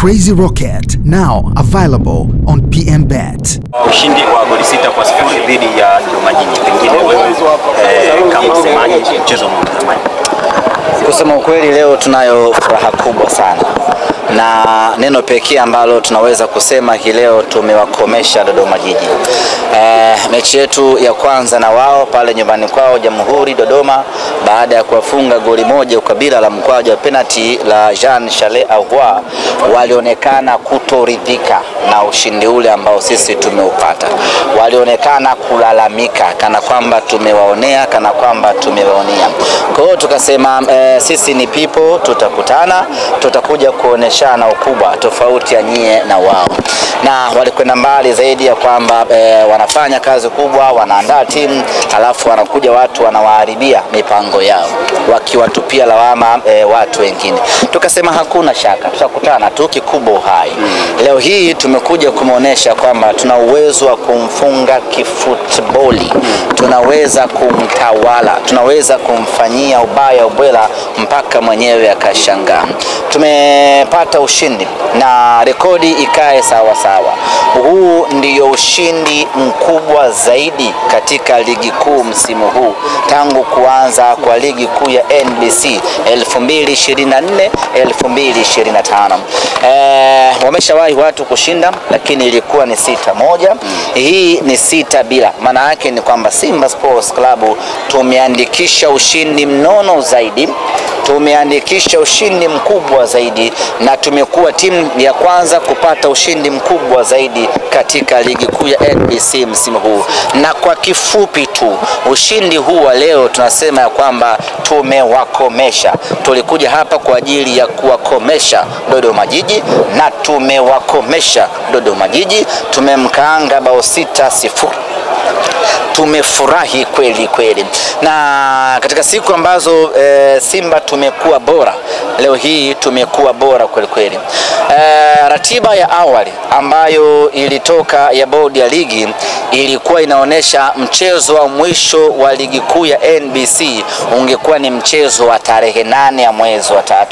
Crazy Rocket, now available on PMBet. Ushindi wa goli 6-0 dhidi ya Dodoma Jiji, pengine wewe kama msemaji mchezo unatazamaje? Kusema ukweli, leo tunayo furaha kubwa sana, na neno pekee ambalo tunaweza kusema hii leo, tumewakomesha Dodoma Jiji. Mechi yetu ya kwanza na wao pale nyumbani kwao Jamhuri Dodoma, baada ya kuwafunga goli moja ukabila la mkwaju wa penalty la Jean Charles Ahoua, walionekana kutoridhika na ushindi ule ambao sisi tumeupata. Walionekana kulalamika kana kwamba tumewaonea, kana kwamba tumewaonia. Kwa hiyo tukasema sisi ni people, tutakutana, tutakuja kuoneshana ukubwa tofauti ya nyie na wao. Na walikwenda mbali zaidi ya kwamba wanafanya kazi kubwa, wanaandaa timu, halafu wanakuja watu wanawaharibia mipango yao, wakiwatupia lawama watu wengine. Tukasema hakuna shaka, tutakutana tu kikubwa hai. Leo hii tumekuja kumuonesha kwamba tuna uwezo wa kumfunga kifutboli, tunaweza kumtawala, tunaweza kumfanyia ubaya ubwela mpaka mwenyewe akashangaa. Tumepata ushindi na rekodi ikae sawa sawa. Huu ndio ushindi mkubwa zaidi katika ligi kuu msimu huu tangu kuanza kwa ligi kuu ya NBC 2024-2025. Wameshawahi watu kushinda, lakini ilikuwa ni 6-1. Hii ni 6-0. Maana yake ni kwamba Simba Sports Club tumeandikisha ushindi mnono zaidi, tumeandikisha ushindi mkubwa zaidi, na tumekuwa timu ya kwanza kupata ushindi mkubwa zaidi katika ligi kuu ya NBC msimu huu. Na kwa kifupi tu, ushindi huu wa leo tunasema ya kwamba tumewakomesha. Tulikuja hapa kwa ajili ya kuwakomesha Dodoma Jiji, na tumewakomesha Dodoma Jiji. Tumemkaanga bao 6-0. Tumefurahi kweli kweli. Na katika siku ambazo Simba tumekuwa bora, leo hii tumekuwa bora kweli kweli. Ratiba ya awali ambayo ilitoka ya bodi ya ligi ilikuwa inaonesha mchezo wa mwisho wa ligi kuu ya NBC ungekuwa ni mchezo wa tarehe 8 ya mwezi wa 3,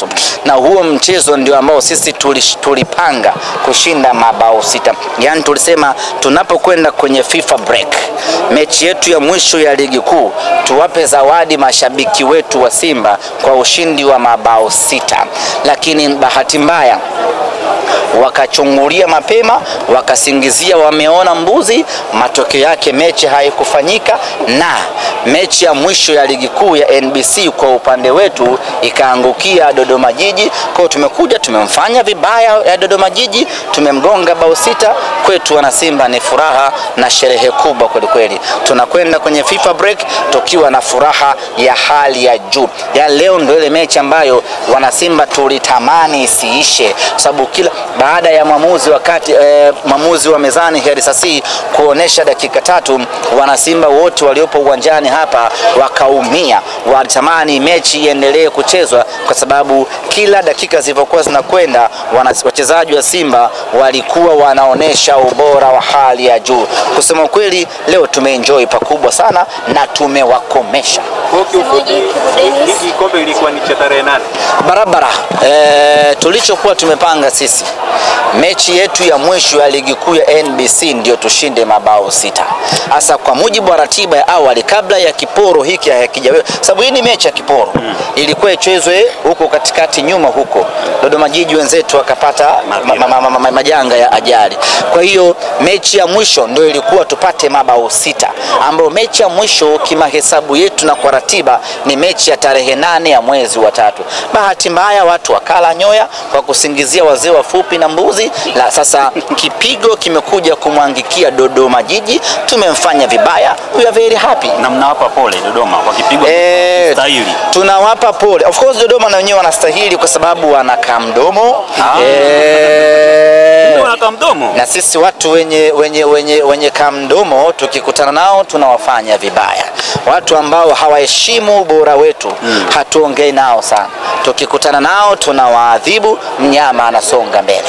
na huo mchezo ndio ambao sisi tulipanga kushinda mabao 6. Yani tulisema tunapokwenda kwenye FIFA break, mechi yetu ya mwisho ya ligi kuu, tuwape zawadi mashabiki wetu wa Simba kwa ushindi wa mabao 6. Lakini bahati mbaya wakachungulia mapema, wakasingizia wameona mbuzi. Matokeo yake mechi haikufanyika, na mechi ya mwisho ya ligi kuu ya NBC kwa upande wetu ikaangukia Dodoma Jiji. Kwa tumekuja tumemfanya vibaya ya Dodoma Jiji, tumemgonga bao 6. Kwetu wana Simba ni furaha na sherehe kubwa kweli kweli. Tunakwenda kwenye FIFA break tukiwa na furaha ya hali ya juu. Ya leo ndio ile mechi ambayo wana Simba tulitamani isiishe, sababu kila baada ya mwamuzi wa mezani Herisasi kuonesha dakika 3, wana Simba wote waliopo uwanjani hapa wakaumia. Walitamani mechi iendelee kuchezwa, kwa sababu kila dakika zilizokuwa zinakwenda wachezaji wa Simba walikuwa wanaonesha ubora wa hali ya juu. Kusema kweli, leo tumeenjoy pakubwa sana na tumewakomesha. Hiki kombe ilikuwa ni cha tarehe 8 barabara. Tulichokuwa tumepanga sisi, mechi yetu ya mwisho ya ligi kuu ya NBC ndio tushinde mabao 6. Hasa kwa mujibu wa ratiba ya awali, kabla ya kiporo hiki hakijawe, sababu hii ni mechi ya kiporo. Ilikuwa ichezwe huko katikati nyuma huko, Dodoma Jiji wenzetu wakapata majanga ya ajali. Kwa hiyo mechi ya mwisho ndio ilikuwa tupate mabao 6, ambapo mechi ya mwisho kimahesabu yetu na kwa ratiba ni mechi ya tarehe 8 ya mwezi wa 3. Bahati mbaya watu wakala nyoya kwa kusingizia wazee wafupi na mbuzi. La, sasa kipigo kimekuja kumwangikia Dodoma Jiji, tumemfanya vibaya. We are very happy. Na mnawapa pole Dodoma kwa kipigo stahili. Tunawapa pole. Of course Dodoma na wenyewe wanastahili kwa sababu wanakaa mdomo. Mdomo. Na sisi watu wenye kamdomo tukikutana nao tunawafanya vibaya. Watu ambao hawaheshimu ubora wetu hatuongei nao sana. Tukikutana nao tunawaadhibu, mnyama anasonga mbele.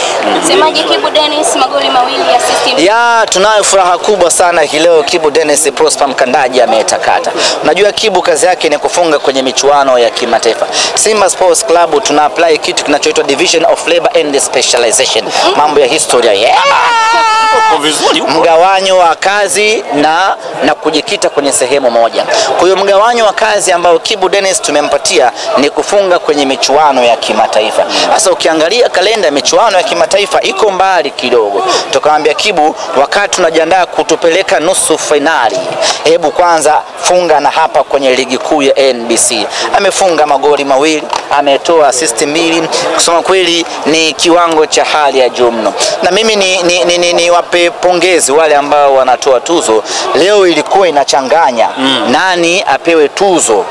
Msemaji Kibu Dennis, magoli mawili ya assist. Ya, tunayo furaha kubwa sana hii leo. Kibu Dennis Prosper Mkandaji ametakata. Unajua Kibu kazi yake ni kufunga kwenye michuano ya kimataifa. Simba Sports Club tuna apply kitu kinachoitwa Division of Labor and Specialization. Mambo ya historia. Mgawanyo wa kazi na kujikita kwenye sehemu moja. Kwa hiyo mgawanyo wa kazi ambao Kibu Dennis tumempatia ni kufunga kwenye michuano ya kimataifa. Sasa ukiangalia kalenda ya michuano ya kimataifa iko mbali kidogo. Tukamwambia Kibu, wakati tunajiandaa kutupeleka nusu finali, hebu kwanza funga na hapa kwenye ligi kuu ya NBC. Amefunga magoli mawili, ametoa assist 2. Kusema kweli ni kiwango cha hali ya juu mno. Na mimi ni wape pongezi wale ambao wanatoa tuzo. Leo ilikuwa inachanganya nani apewe tuzo.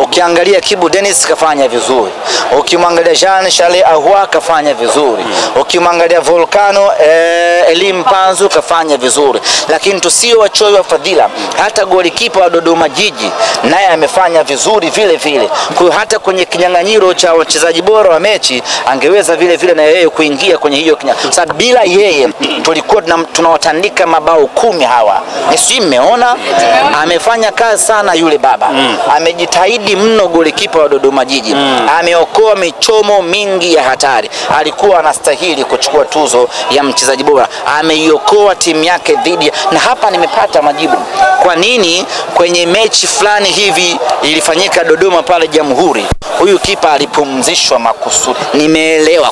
Ukiangalia Kibu Dennis kafanya vizuri. Ukimwangalia Jean Charles Ahoua kafanya vizuri. Ukimwangalia Volcano Elim Panzu kafanya vizuri. Lakini tusio wachoyo wa fadhila, hata golikipa wa Dodoma Jiji naye amefanya vizuri vile vile. Kwa hata kwenye kinyang'anyiro cha wachezaji bora wa mechi angeweza vile vile na yeye kuingia kwenye hiyo sababu bila yeye tulikuwa tunawatandika mabao 10 hawa. Nisi mmeona amefanya kazi sana yule baba. Amejitahidi mno golikipa wa Dodoma Jiji. Ameokoa michomo mingi ya hatari. Alikuwa anastahili kuchukua tuzo ya mchezaji bora. Ameiokoa timu yake dhidi, na hapa nimepata majibu. Kwa nini kwenye mechi fulani hivi ilifanyika Dodoma pale Jamhuri, huyu kipa alipumzishwa makusudi? Nimeelewa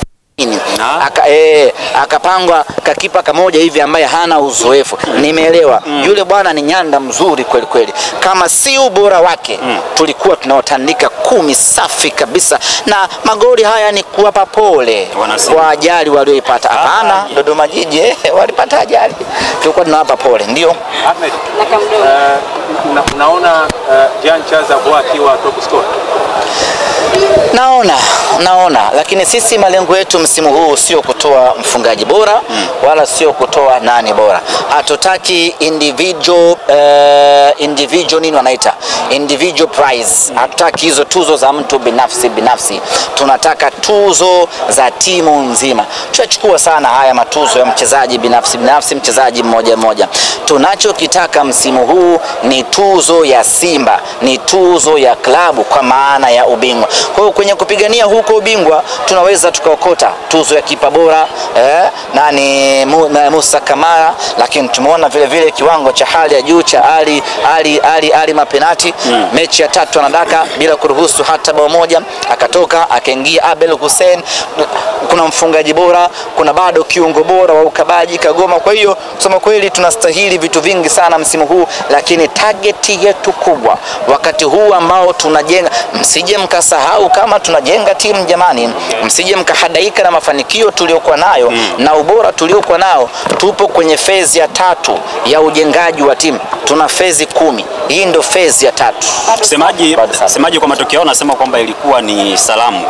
akapangwa kakipa kamoja hivi ambaye hana uzoefu. Nimeelewa. Yule bwana ni nyanda mzuri kweli kweli. Kama si ubora wake tulikuwa tunaotandika 10 safi kabisa. Na magoli haya ni kuwapa pole kwa ajali walioipata. Hapana, Dodoma Jiji walipata ajali. Tulikuwa tunawapa pole, ndio. Ahmed, unaona Jean Charles Ahoua akiwa top scorer? Naona, lakini sisi malengo yetu msimu huu sio kutoa mfungaji bora wala sio kutoa nani bora. Hatutaki individual nini wanaita individual prize. Hatutaki hizo tuzo za mtu binafsi. Tunataka tuzo za timu nzima. Tutachukua sana haya matuzo ya mchezaji binafsi, mchezaji mmoja. Tunachokitaka msimu huu ni tuzo ya Simba, ni tuzo ya klabu kwa maana ya ubingwa. Kwa hiyo kwenye kupigania huko ubingwa tunaweza tukaokota tuzo ya kipa bora nani Musa Kamara, lakini tumeona vile vile kiwango cha hali ya juu cha Ali mapenati. Mechi ya 3 anadaka bila kuruhusu hata bao moja, akatoka akaingia Abel Hussein. Kuna mfungaji bora, kuna bado kiungo bora wa ukabaji Kagoma. Kwa hiyo kusema kweli tunastahili vitu vingi sana msimu huu, lakini target yetu kubwa wakati huu ambao tunajenga, msije mkasahau kama tunajenga timu jamani, msije mkahadaika na mafanikio tuliokuwa nayo na ubora tuliokuwa nao. Tupo kwenye phase ya 3 ya ujengaji wa timu. Tuna phase 10. Hii ndio phase ya 3. Semaji kwa matokeo nasema kwamba ilikuwa ni salamu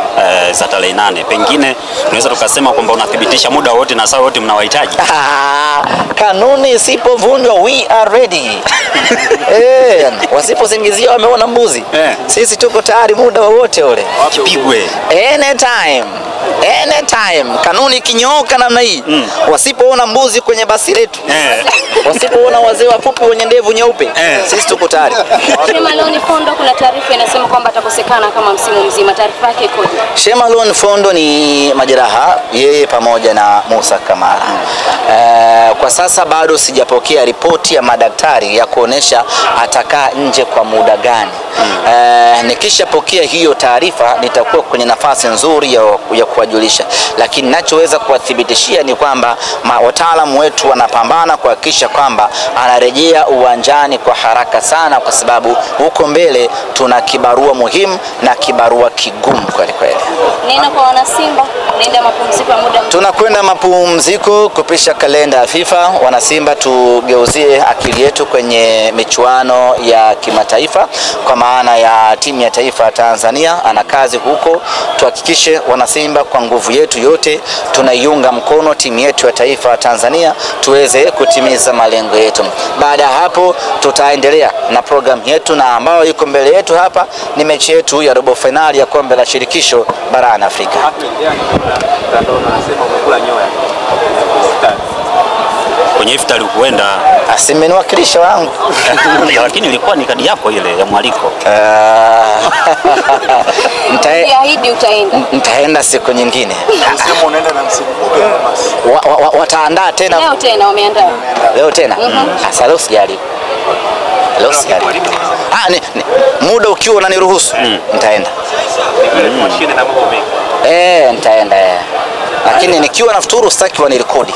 za tarehe 8. Pengine tunaweza tukasema kwamba unathibitisha muda wote na saa wote mnawahitaji. Kanuni isipovunjwa we are ready. Wasipozingizia wameona mbuzi. Sisi tuko tayari muda wote ule. Kipigwe. Anytime. Kanuni kinyooka namna hii. Wasipoona mbuzi kwenye basi letu. Wasipoona wazee wafupi wenye ndevu nyeupe. Sisi tuko tayari. Shemalon Fondo, kuna taarifa inasema kwamba atakosekana kama msimu mzima. Taarifa yake ikoje? Shemalon Fondo ni majeraha, yeye pamoja na Musa Kamara. Kwa sasa bado sijapokea ripoti ya madaktari ya kuonesha atakaa nje kwa muda gani. Nikishapokea hiyo taarifa nitakuwa kwenye nafasi nzuri ya kuwajulisha, lakini ninachoweza kuwathibitishia ni kwamba wataalamu wetu wanapambana kuhakikisha kwamba anarejea uwanjani kwa haraka sana, kwa sababu huko mbele tuna kibarua muhimu na kibarua kigumu kweli kweli. Neno kwa wana Simba, nenda mapumziko ya muda. Tunakwenda mapumziko kupisha kalenda ya FIFA. Wana Simba, tugeuzie akili yetu kwenye michuano ya kimataifa kwa maana ya timu ya taifa Tanzania ana kazi huko. Tuhakikishe wana Simba kwa nguvu yetu yote tunaiunga mkono timu yetu ya taifa ya Tanzania tuweze kutimiza malengo yetu. Baada ya hapo tutaendelea na program yetu, na ambayo iko mbele yetu hapa ni mechi yetu ya robo finali ya kombe la shirikisho barani Afrika. Kwenye iftari huenda asimeniwakilisha wangu lakini ilikuwa ni kadi yako ile ya mwaliko. Nitaenda siku nyingine. Unasema unaenda na msimu mpya. Wataandaa tena wameandaa leo tena. Sasa leo sijali. Muda ukiwa unaniruhusu nitaenda. Mashine na mambo mengi. Nitaenda. Lakini nikiwa na futuru sitaki wanirekodi.